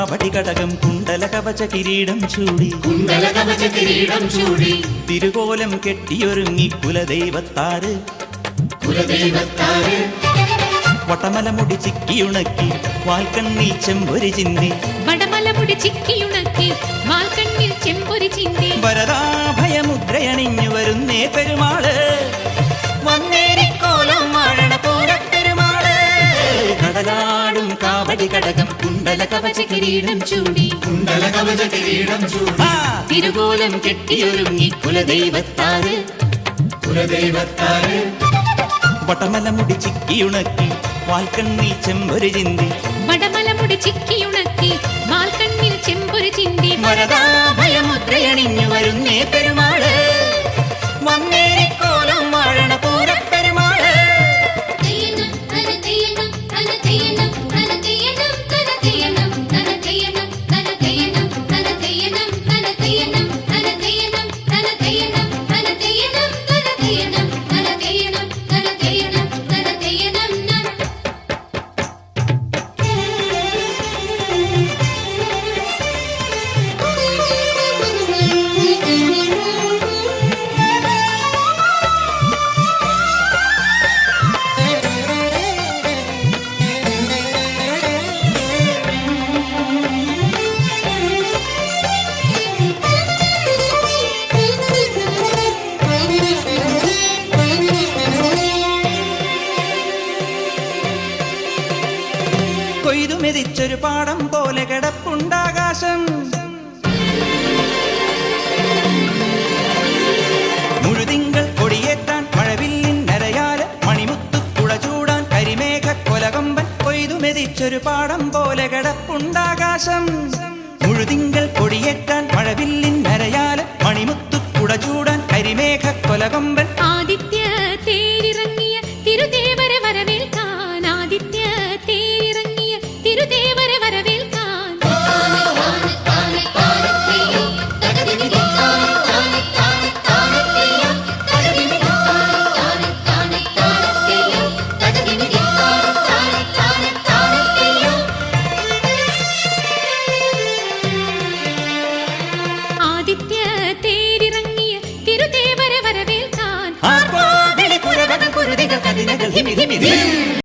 കാവടി കടകം കുണ്ടല കവച കിരീടം ചൂടി തിരുകോലം കെട്ടിയൊരുങ്ങി കുലദൈവത്താറ് വടമലമുടി ചിക്കിയുണക്കി വാൽക്കണ്ണിൽ ചെമ്പൊരി ചിന്തി വരദാഭയമുദ്രയണിഞ്ഞു വരുന്നേ പെരുമാള് കടലാടും കാവടി കടകം കുണ്ടല കവച കിരീടം ചൂടി തിരുകോലം കെട്ടിയൊരുങ്ങി കുലദൈവത്താറ് വടമലമുടി ചിക്കിയുണക്കി വാൽക്കണ്ണിൽ ചെമ്പൊരി ചിന്തി വരദാഭയമുദ്രയണിഞ്ഞു വരുന്നേ പെരുമാള് വന്നേരിക്കോലം വാഴണ പൂരപ്പെരുമാള് കൊയ്തുമെതിച്ചൊരു പാടം പോലെ കിടപ്പുണ്ടാകാശം മുഴുതിങ്കൾ കൊടിയേറ്റാൻ മഴവില്ലിൻ നരയാല് മണിമുത്തു കുഴ ചൂടാൻ കരിമേഘ കൊലകൊമ്പൻ കൊയ്തുമെതിച്ചൊരു പാടം പോലെ കിടപ്പുണ്ടാകാശം മുഴുതിങ്കൾ കൊടിയേറ്റാൻ മഴവില്ലിൻ നരയാല് മണിമുത്തു കുഴ ചൂടാൻ കരിമേഘ കൊലകൊമ്പൻ ആദിത്യ തേരിറങ്ങിയ തിരുദേവര വരവേൽക്കാൻ ആദിത്യ തേരിറങ്ങിയ തിരുദേവര വരവേൽക്കാൻ ആദിത്യ തേരിറങ്ങിയ തിരുദേവര വരവേൽക്കാൻ